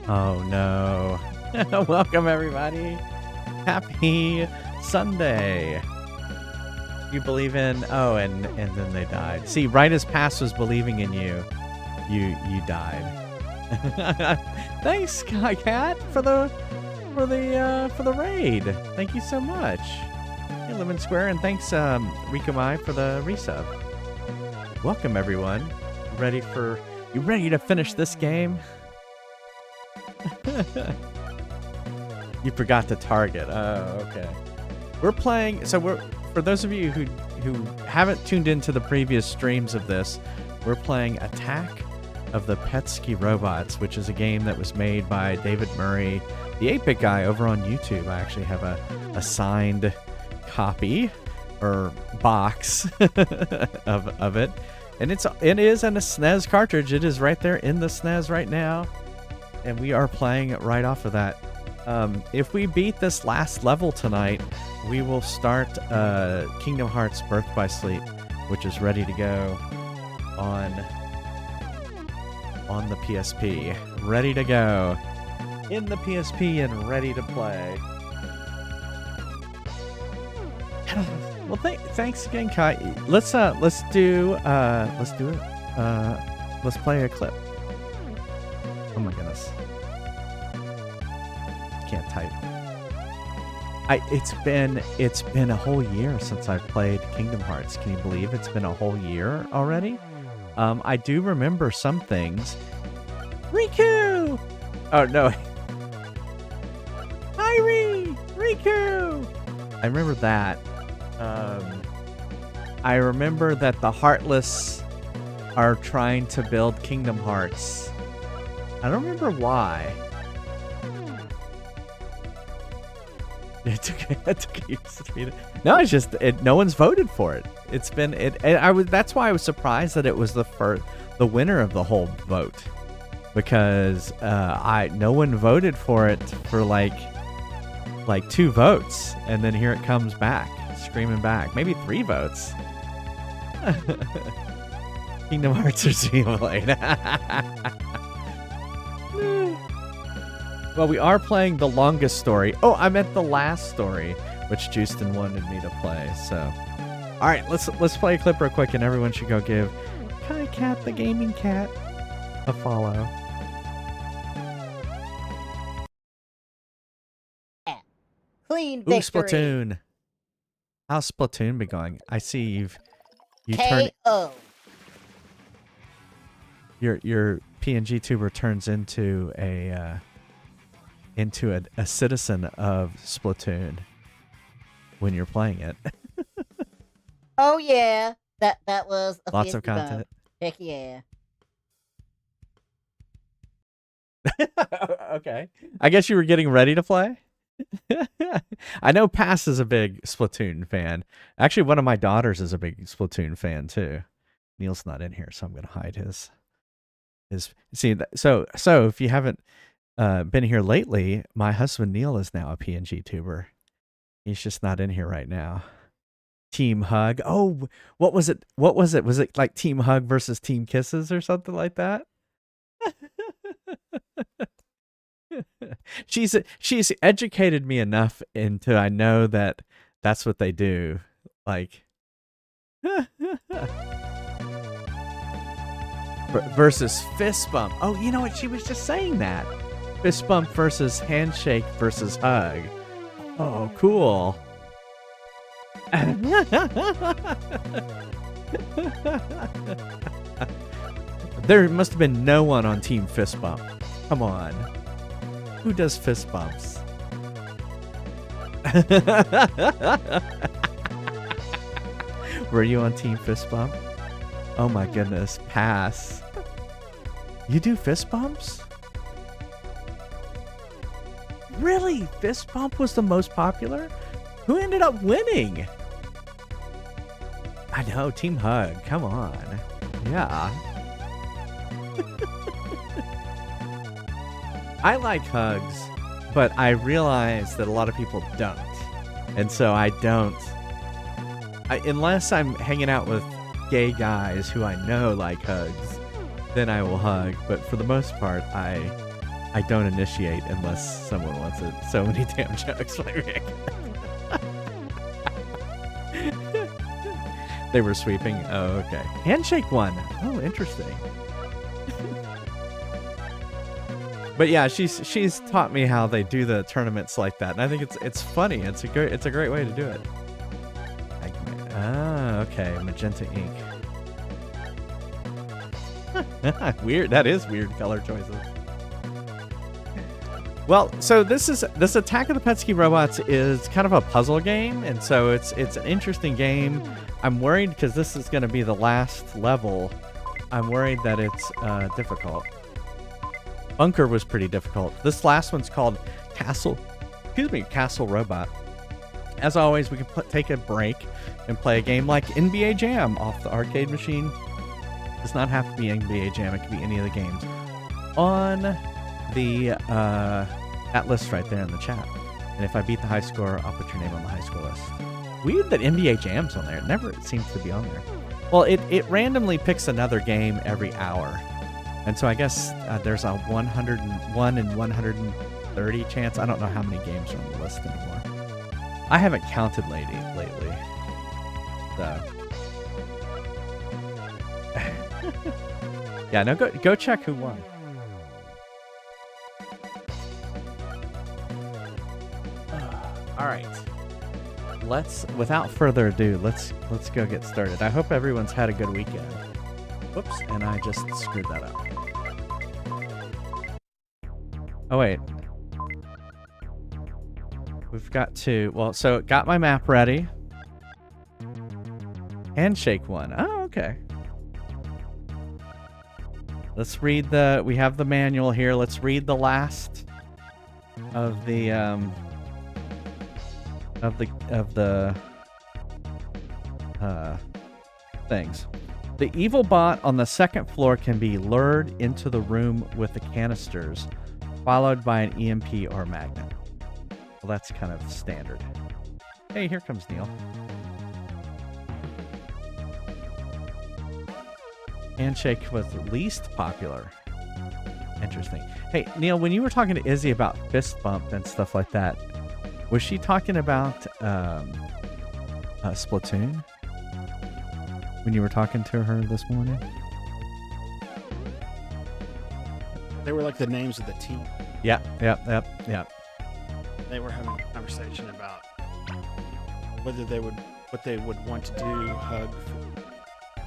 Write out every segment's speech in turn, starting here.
Oh no. Welcome everybody. Happy Sunday. You believe in and then they died. See, right as Pass was believing in you, you died. Thanks, Sky Cat, for the raid. Thank you so much. Hey, Lemon Square, and thanks Rikamai for the resub. Welcome everyone. You ready to finish this game? You forgot to target. Oh, okay. We're playing. So for those of you who haven't tuned into the previous streams of this, we're playing Attack of the PETSCII Robots, which is a game that was made by David Murray, the 8-Bit guy, over on YouTube. I actually have a signed copy or box of it, and it is in a SNES cartridge. It is right there in the SNES right now. And we are playing right off of that. If we beat this last level tonight, we will start Kingdom Hearts Birth by Sleep, which is ready to go on the PSP. Ready to go in the PSP and ready to play. Well, thanks again, Kai. Let's do it. Let's play a clip. Oh my goodness. Can't type. It's been a whole year since I've played Kingdom Hearts. Can you believe it's been a whole year already? I do remember some things. Riku! Oh no. Riku! I remember that. I remember that the Heartless are trying to build Kingdom Hearts. I don't remember why. It's okay. That's okay. No, it's just no one's voted for it. It's been that's why I was surprised that it was the winner of the whole vote, because no one voted for it for like 2 votes, and then here it comes back, screaming back. Maybe 3 votes. Kingdom Hearts are being played. Well, we are playing the longest story. Oh, I meant the last story, which Justin wanted me to play. So, all right, let's play a clip real quick, and everyone should go give Kai Cat, the gaming cat, a follow. Clean victory. Ooh, Splatoon. How's Splatoon been going? I see you turn your PNG tuber turns into a citizen of Splatoon when you're playing it. Oh yeah, that was a lots of content. Heck yeah. Okay, I guess you were getting ready to play. I know Pass is a big Splatoon fan. Actually, one of my daughters is a big Splatoon fan too. Neil's not in here, so I'm gonna hide his. See, so if you haven't been here lately, my husband Neil is now a PNG tuber. He's just not in here right now. Team Hug. Oh, what was it? Was it like Team Hug versus Team Kisses or something like that? She's educated me enough into I know that that's what they do. Like versus fist bump. Oh, you know what? She was just saying that. Fist bump versus handshake versus hug. Oh, cool. There must have been no one on Team Fist Bump. Come on. Who does fist bumps? Were you on Team Fist Bump? Oh my goodness. Pass. You do fist bumps? Really? Fist bump was the most popular? Who ended up winning? I know, Team Hug. Come on. Yeah. I like hugs, but I realize that a lot of people don't. And so I don't. Unless I'm hanging out with gay guys who I know like hugs, then I will hug. But for the most part, I don't initiate unless someone wants it. So many damn jokes by Rick. They were sweeping. Oh, okay. Handshake one. Oh, interesting. But yeah, she's taught me how they do the tournaments like that, and I think it's funny. It's a great way to do it. Ah, okay. Magenta ink. Weird. That is weird color choices. Well, so this Attack of the PETSCII Robots is kind of a puzzle game, and so it's an interesting game. I'm worried because this is going to be the last level. I'm worried that it's difficult. Bunker was pretty difficult. This last one's called Castle Robot. As always, we can take a break and play a game like NBA Jam off the arcade machine. It does not have to be NBA Jam. It can be any of the games. On the that list right there in the chat. And if I beat the high score, I'll put your name on the high score list. Weird that NBA Jam's on there. It never seems to be on there. Well, it randomly picks another game every hour. And so I guess there's a 101 in 130 chance. I don't know how many games are on the list anymore. I haven't counted lately. So yeah, no, go check who won. All right. Without further ado, let's go get started. I hope everyone's had a good weekend. Whoops, and I just screwed that up. Oh, wait. We've got to... Well, so got my map ready. Handshake one. Oh, okay. Let's read the... We have the manual here. Let's read the last of the... things. The evil bot on the second floor can be lured into the room with the canisters, followed by an EMP or magnet. Well, that's kind of standard. Hey, here comes Neil. Handshake was least popular. Interesting. Hey, Neil, when you were talking to Izzy about fist bump and stuff like that, was she talking about Splatoon? When you were talking to her this morning? They were like the names of the team. Yep. They were having a conversation about what they would want to do, hug,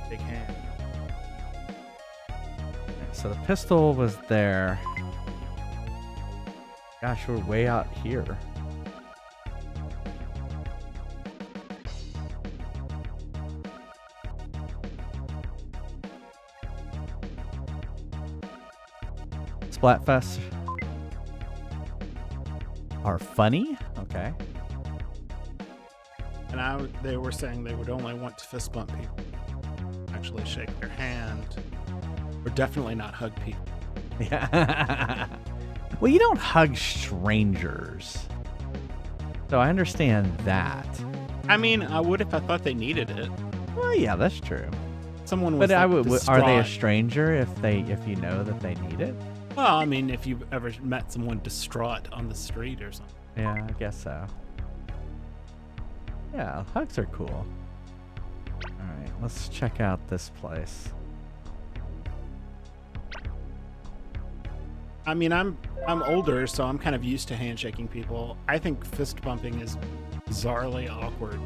big hand. So the pistol was there. Gosh, we're way out here. Splatfest are funny. Okay. And they were saying they would only want to fist bump people, actually shake their hand, or definitely not hug people. Yeah. Well, you don't hug strangers, so I understand that. I mean, I would if I thought they needed it. Well, yeah, that's true. Someone was. But I would. Are they a distraught. stranger if you know that they need it? Well, I mean, if you've ever met someone distraught on the street or something. Yeah, I guess so. Yeah, hugs are cool. All right, let's check out this place. I mean, I'm older, so I'm kind of used to handshaking people. I think fist bumping is bizarrely awkward.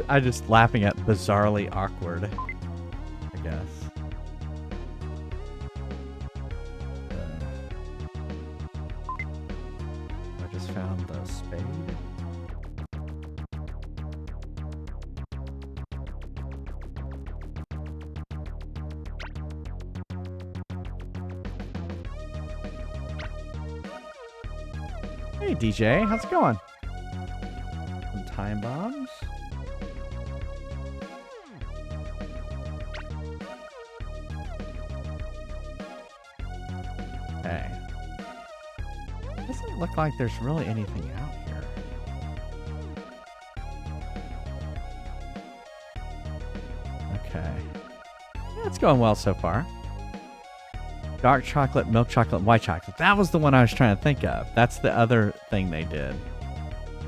I'm just laughing at bizarrely awkward, I guess. I just found the spade. Hey DJ, how's it going? Some time bombs? Okay. Doesn't look like there's really anything out here. Okay. Yeah, it's going well so far. Dark chocolate, milk chocolate, white chocolate. That was the one I was trying to think of. That's the other thing they did.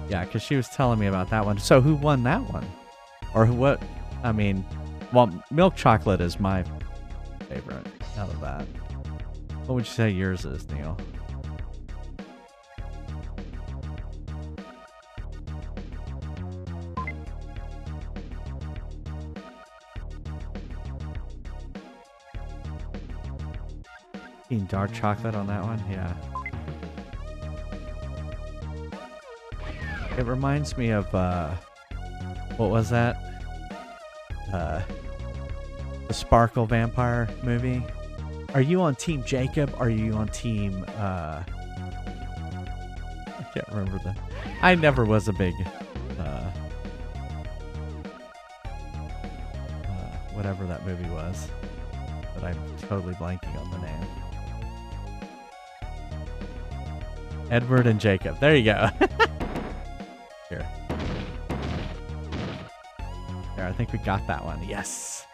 Yeah, because she was telling me about that one. So who won that one? Or what? I mean, well, milk chocolate is my favorite out of that. What would you say yours is, Neil? Dark chocolate on that one? Yeah. It reminds me of, what was that? The Sparkle Vampire movie. Are you on Team Jacob? Or are you on Team, I can't remember the... I never was a big, whatever that movie was. But I'm totally blanking on the name. Edward and Jacob. There you go. Here. There, I think we got that one. Yes.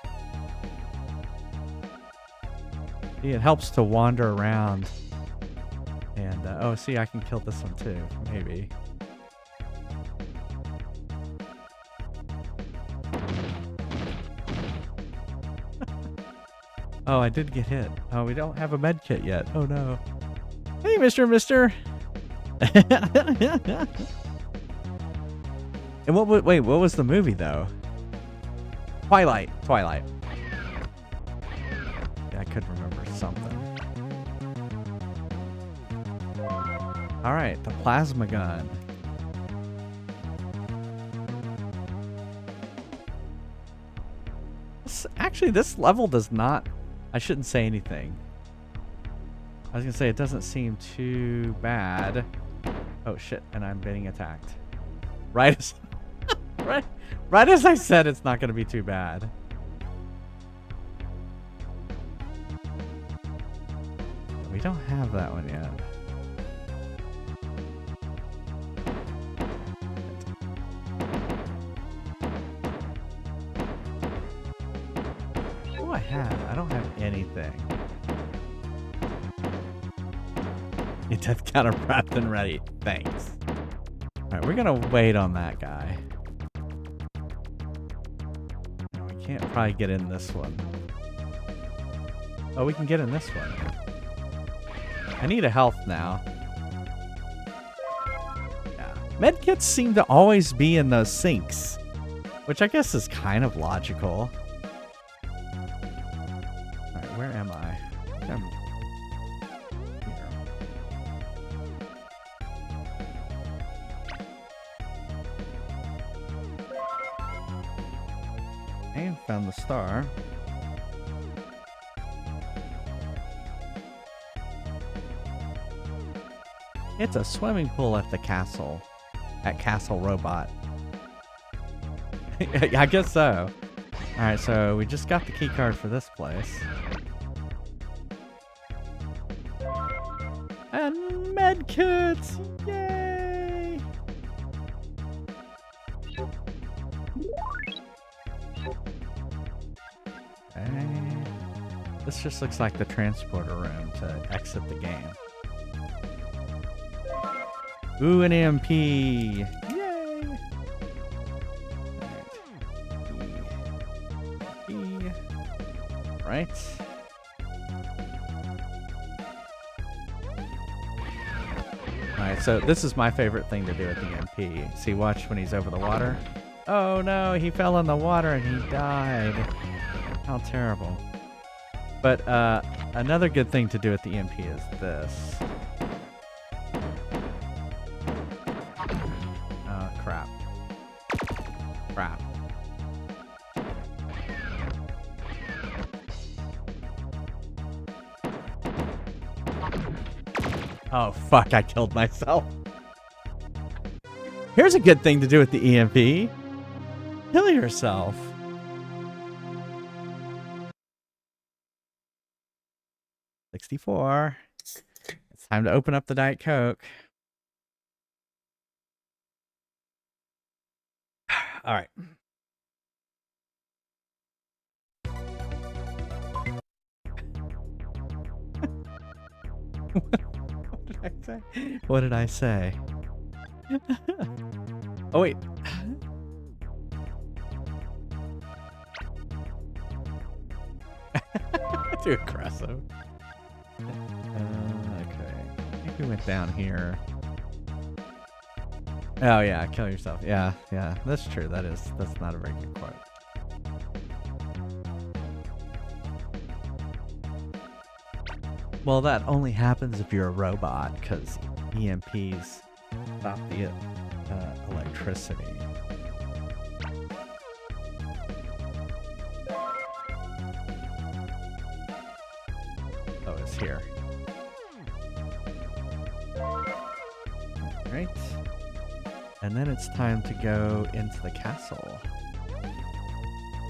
See, it helps to wander around. And, oh, see, I can kill this one too. Maybe. Oh, I did get hit. Oh, we don't have a med kit yet. Oh, no. Hey, Mister. And wait, what was the movie though? Twilight. Yeah, I could remember something. All right, the plasma gun. Actually, this level does not... I shouldn't say anything. I was gonna say it doesn't seem too bad. Oh shit, and I'm being attacked. Right as right as I said it's not gonna be too bad. We don't have that one yet. What do I have? I don't have anything. Your death counter prepped and ready. Thanks. Alright, we're gonna wait on that guy. No, we can't probably get in this one. Oh, we can get in this one. I need a health now. Yeah. Medkits seem to always be in those sinks, which I guess is kind of logical. Alright, where am I? I'm here. And found the star. It's a swimming pool at the castle. At Castle Robot. I guess so. Alright, so we just got the key card for this place. And medkits! Yay! Okay. This just looks like the transporter room to exit the game. Ooh, an EMP! Yay! Right. Alright, so this is my favorite thing to do at the EMP. See, watch when he's over the water. Oh no, he fell in the water and he died. How terrible. But another good thing to do at the EMP is this. Crap. Crap. Oh, fuck, I killed myself. Here's a good thing to do with the EMP. Kill yourself. $64. It's time to open up the Diet Coke. All right. What did I say? What did I say? Oh, wait. Too aggressive. Okay. I think we went down here. Oh, yeah. Kill yourself. Yeah, yeah. That's true. That's not a very good quote. Well, that only happens if you're a robot, because EMPs stop the electricity. Oh, it's here. Alright. And then it's time to go into the castle.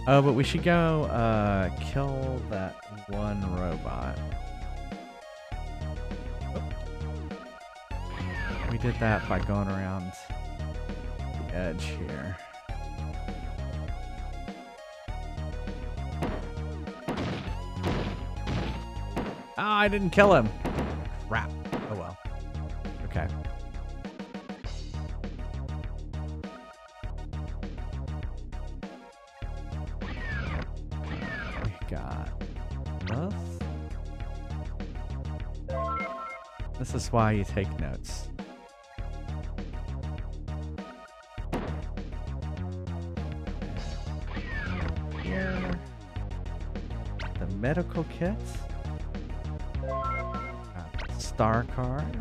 Oh, but we should go kill that one robot. We did that by going around the edge here. Oh, I didn't kill him. Crap. Oh well. Okay. We got this. This is why you take notes. Here. The medical kit. Star card.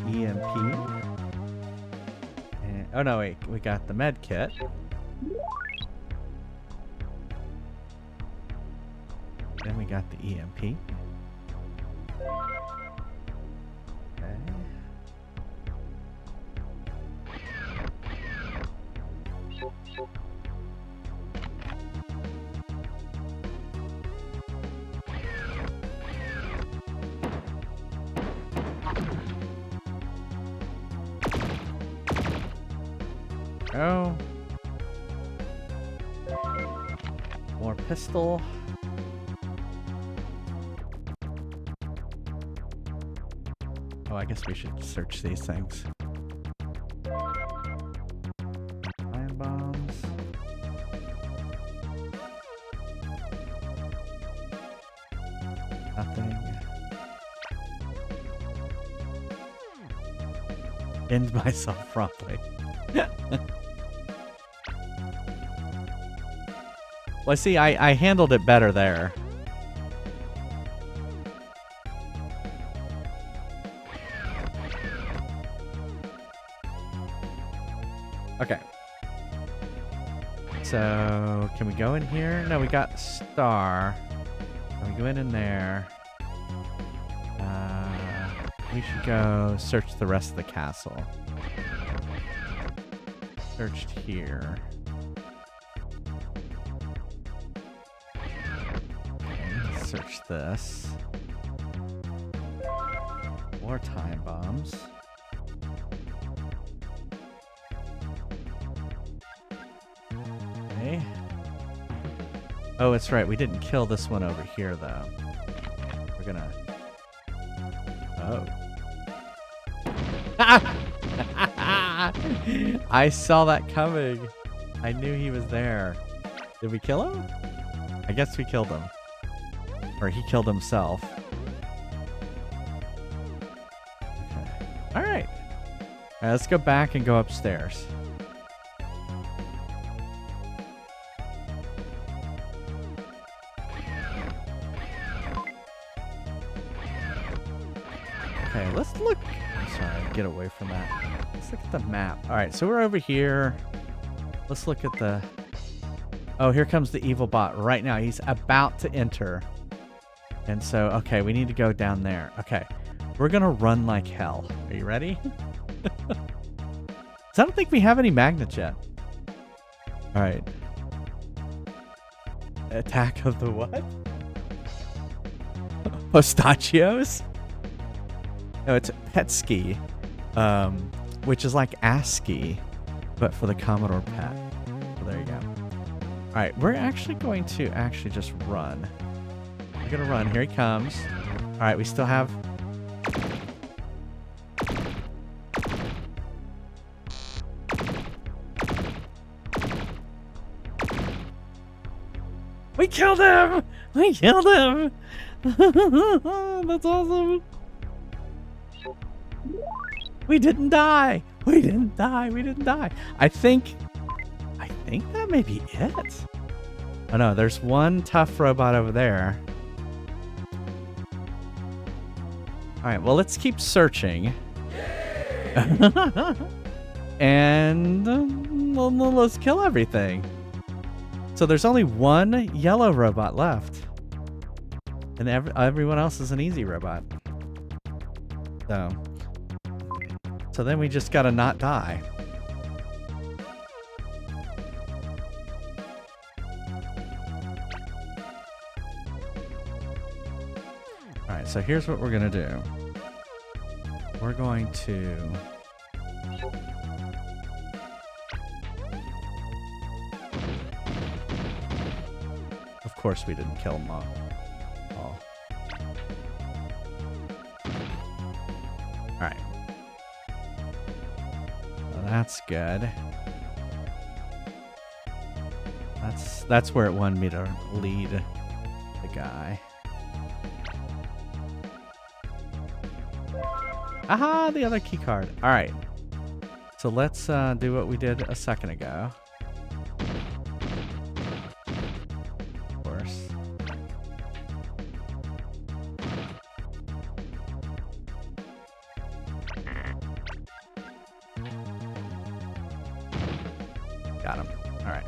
The EMP. And, oh no, wait, we got the med kit. Then we got the EMP. Okay. Oh. More pistol. Oh, I guess we should search these things. Iron bombs. Nothing. End myself promptly. Well, see, I handled it better there. Okay. So, can we go in here? No, we got star. Can we go in there? We should go search the rest of the castle. Searched here. Okay, search this. More time bombs. Okay. Oh, it's right. We didn't kill this one over here, though. We're gonna... Oh. I saw that coming. I knew he was there. Did we kill him? I guess we killed him. Or he killed himself. Okay. All right. All right, let's go back and go upstairs. Okay, let's look. I'm sorry, get away from that. Let's look at the map. All right, so we're over here. Let's look at the... Oh, here comes the evil bot right now. He's about to enter. And so, okay, we need to go down there. Okay, we're going to run like hell. Are you ready? So I don't think we have any magnets yet. All right. Attack of the what? Pistachios? No, it's PETSCII, which is like ASCII, but for the Commodore PET. So there you go. All right, we're actually going to just run. We're gonna run. Here he comes. All right, we still have. We killed him! We killed him! That's awesome. We didn't die. We didn't die. We didn't die. I think that may be it. Oh no, there's one tough robot over there. All right, well, let's keep searching. And let's kill everything. So there's only one yellow robot left. And everyone else is an easy robot. So then we just gotta not die. Alright, so here's what we're gonna do. We're going to... Of course we didn't kill them all. Alright. Well, that's good. That's where it wanted me to lead the guy. Aha! The other key card. Alright. So let's do what we did a second ago. Of course. Got him. Alright.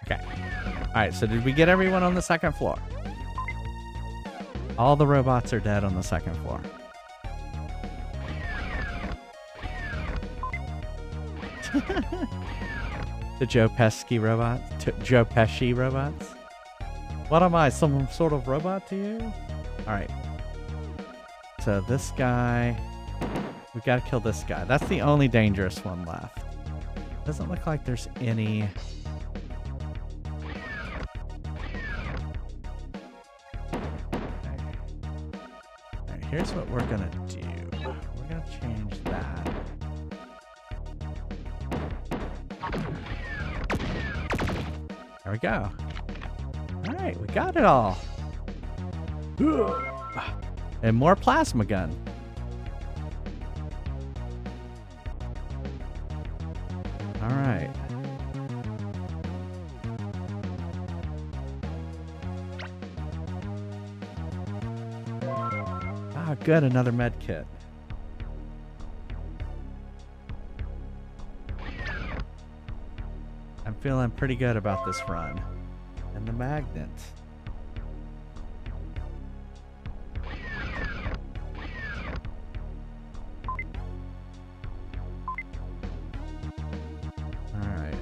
Okay. Alright, so did we get everyone on the second floor? All the robots are dead on the second floor. The Joe Pesci robots? Joe Pesci robots? What am I, some sort of robot to you? Alright. So this guy... We gotta kill this guy. That's the only dangerous one left. Doesn't look like there's any... Okay. Alright, here's what we're gonna do. We're gonna change that. There we go. Alright, we got it all. And more plasma gun. Alright. Ah, good, another med kit. I'm feeling pretty good about this run. And the magnet. Alright.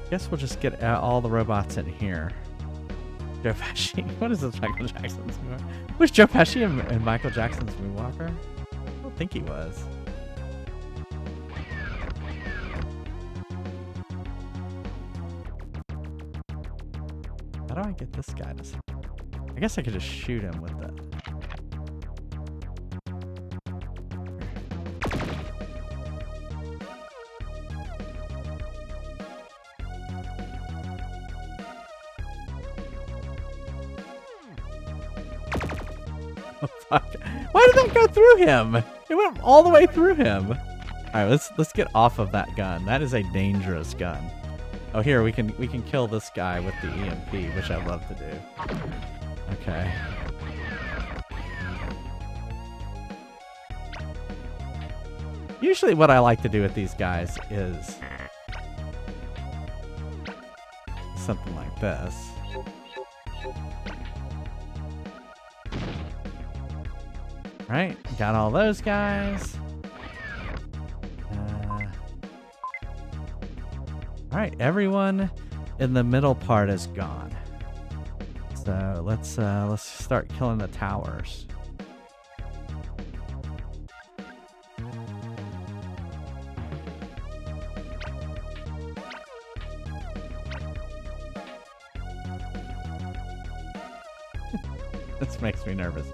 Guess we'll just get all the robots in here. Joe Pesci. What is this, Michael Jackson's moonwalker? Was Joe Pesci in Michael Jackson's Moonwalker? I don't think he was. How do I get this guy to... I guess I could just shoot him with the... Oh, fuck. Why did that go through him? It went all the way through him. Alright, let's get off of that gun. That is a dangerous gun. Oh, here, we can kill this guy with the EMP, which I love to do. Okay. Usually what I like to do with these guys is something like this. Right, got all those guys. Alright, everyone in the middle part is gone. So let's start killing the towers. This makes me nervous.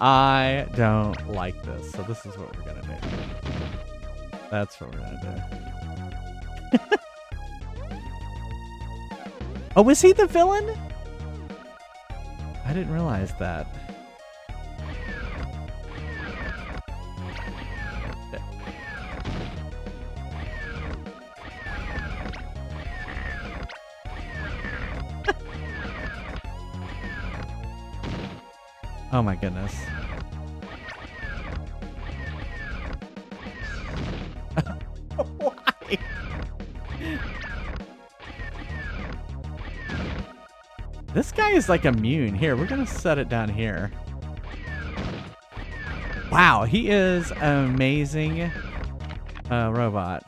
I don't like this, so this is what we're gonna do. That's what we're gonna do. Oh, was he the villain? I didn't realize that. Oh my goodness. Why? This guy is like immune. Here, we're gonna set it down here. Wow, he is an amazing robot.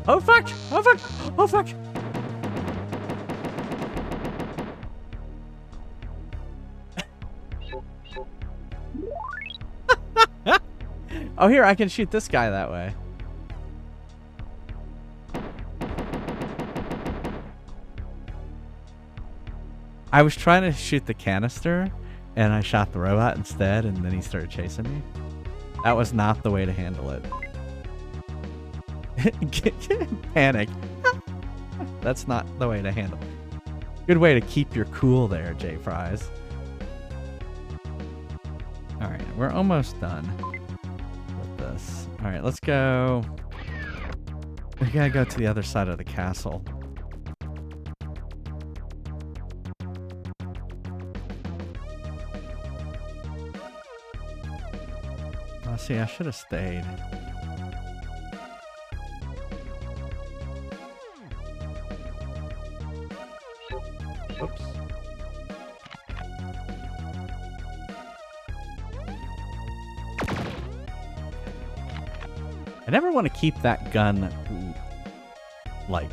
Oh fuck! Oh fuck! Oh fuck! Oh, here, I can shoot this guy that way. I was trying to shoot the canister, and I shot the robot instead, and then he started chasing me. That was not the way to handle it. Panic. That's not the way to handle it. Good way to keep your cool there, JFries. Alright, we're almost done with this. Alright, let's go. We gotta go to the other side of the castle. Oh, see, I should have stayed. Oops. I never want to keep that gun like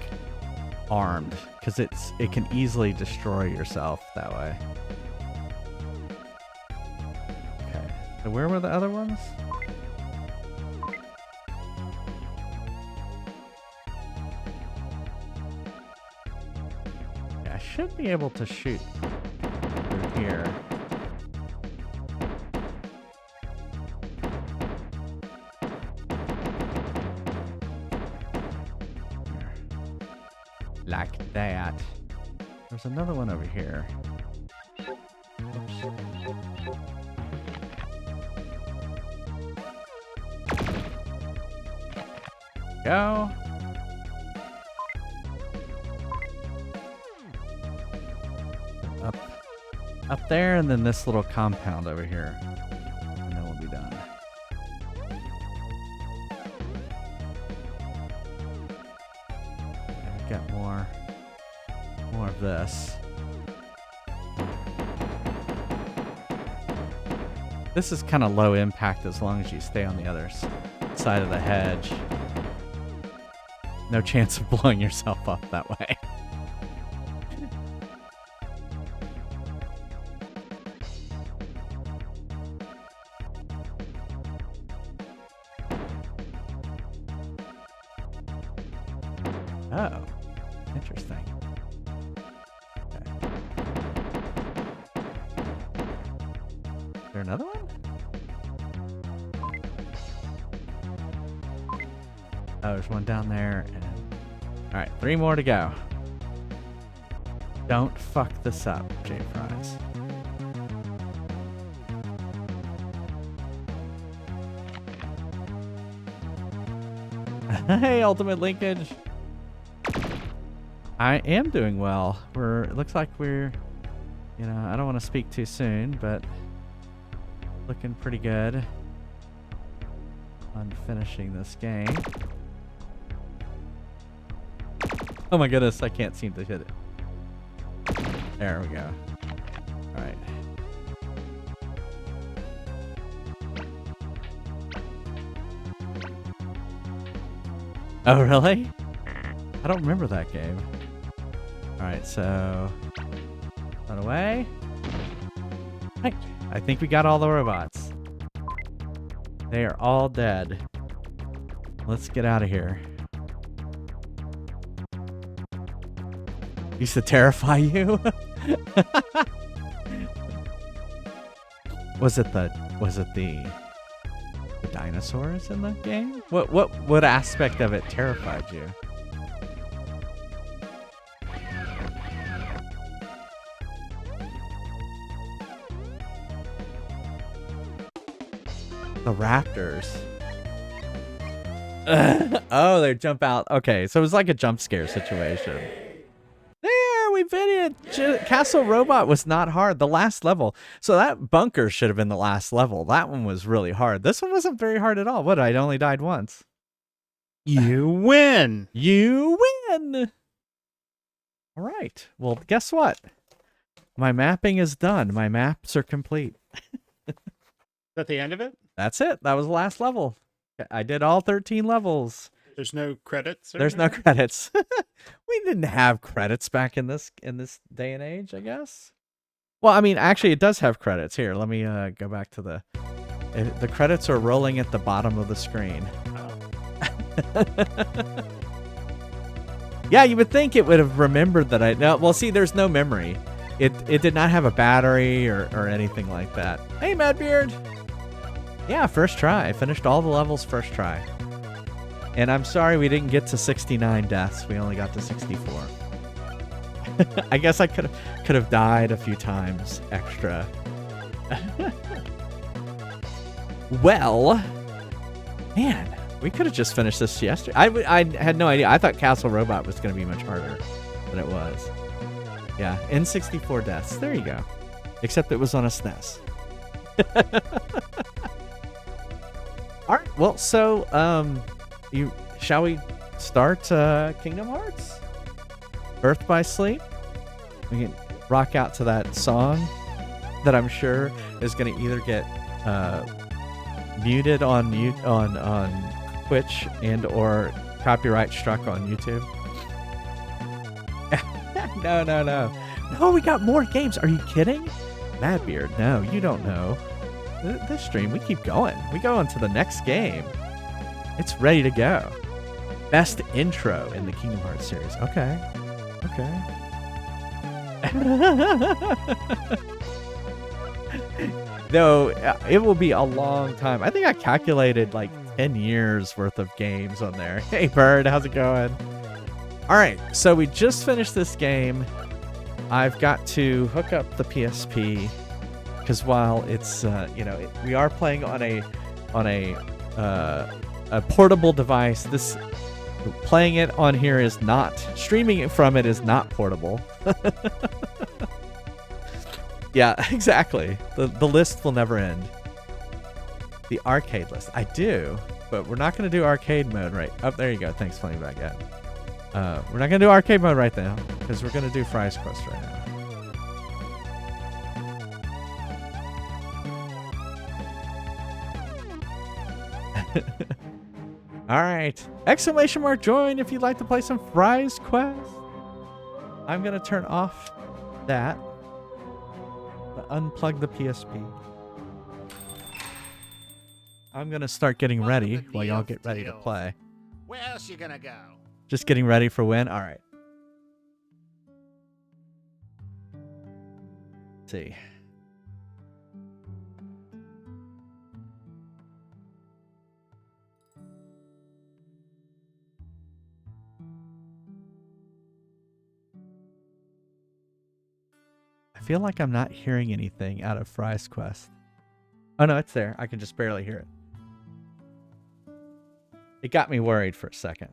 armed because it can easily destroy yourself that way. Okay, so where were the other ones? Yeah, I should be able to shoot through here. Like that. There's another one over here. Oops. Go. Up there, and then this little compound over here. And then we'll be done. Got more of this. This is kind of low impact as long as you stay on the other side of the hedge. No chance of blowing yourself up that way. Oh, interesting. Okay. Is there another one? Oh, there's one down there. And... all right, 3 more to go. Don't fuck this up, JFries. Hey, Ultimate Linkage. I am doing well. It looks like we're, you know, I don't want to speak too soon, but looking pretty good on finishing this game. Oh my goodness, I can't seem to hit it. There we go. All right. Oh, really? I don't remember that game. All right, so run away. Right. I think we got all the robots. They are all dead. Let's get out of here. Used to terrify you? Was it the dinosaurs in the game? What aspect of it terrified you? The raptors. Oh, they jump out. Okay, so it was like a jump scare situation. There, we beat it. Castle Robot was not hard. The last level. So that bunker should have been the last level. That one was really hard. This one wasn't very hard at all. What? I only died once. You win. You win. All right. Well, guess what? My mapping is done. My maps are complete. Is that the end of it? That's it. That was the last level. I did all 13 levels. There's no credits? There's no credits. We didn't have credits back in this day and age, I guess. Well, I mean, actually, it does have credits. Here, let me go back to the credits are rolling at the bottom of the screen. Oh. Yeah, you would think it would have remembered that no, well, see, there's no memory. It did not have a battery or anything like that. Hey, Madbeard. Yeah, first try. I finished all the levels first try. And I'm sorry we didn't get to 69 deaths. We only got to 64. I guess I could have died a few times extra. Well, man, we could have just finished this yesterday. I had no idea. I thought Castle Robot was going to be much harder than it was. Yeah, N64 deaths. There you go. Except it was on a SNES. All right. Well, so shall we start Kingdom Hearts? Birth by Sleep? We can rock out to that song that I'm sure is going to either get muted on Twitch and or copyright struck on YouTube. No, we got more games. Are you kidding? Madbeard, no, you don't know. This stream, we keep going. We go on to the next game. It's ready to go. Best intro in the Kingdom Hearts series. Okay. No, it will be a long time. I think I calculated like 10 years worth of games on there. Hey, Bird, how's it going? All right, so we just finished this game. I've got to hook up the PSP because while it's we are playing on a portable device, this playing it on here is not, streaming it from it is not portable. Yeah, exactly. The list will never end. The arcade list. I do, but we're not going to do arcade mode right. Oh, there you go. Thanks, Flaming Baguette. We're not going to do arcade mode right now because we're going to do Fries Quest right now. All right. Exclamation mark join if you'd like to play some Fries Quest. I'm going to turn off that. Unplug the PSP. I'm going to start getting ready while y'all get ready to play. Where else you gonna go? Just getting ready for when? All right. Let's see. I feel like I'm not hearing anything out of Fry's Quest. Oh no, it's there. I can just barely hear it. It got me worried for a second.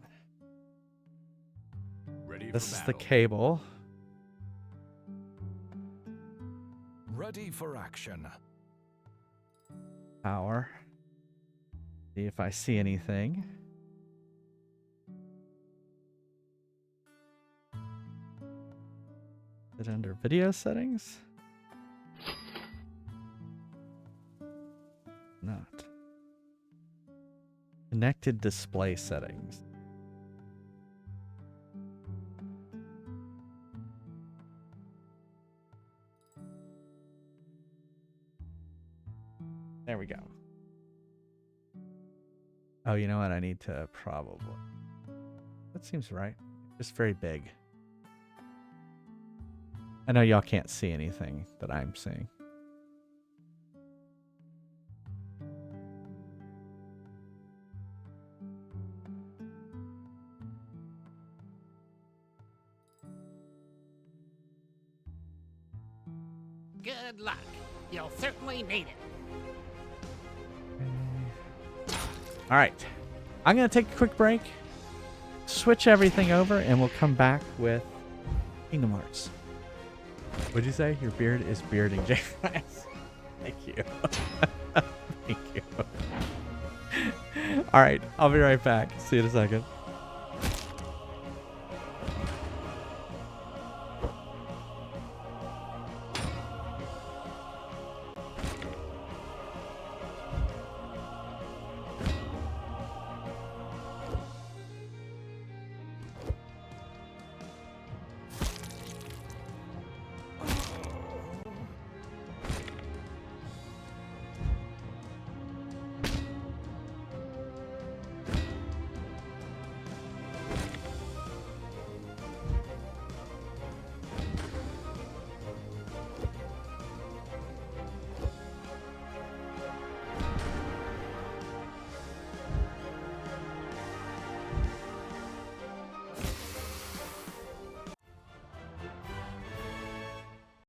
This is the cable. Ready for action. Power. See if I see anything. Is it under video settings? Not. Connected display settings. There we go. Oh, you know what? I need to probably... That seems right. Just very big. I know y'all can't see anything that I'm seeing. Good luck. You'll certainly need it. All right. I'm going to take a quick break, switch everything over, and we'll come back with Kingdom Hearts. What'd you say? Your beard is bearding, JFries. Thank you. Thank you. All right. I'll be right back. See you in a second.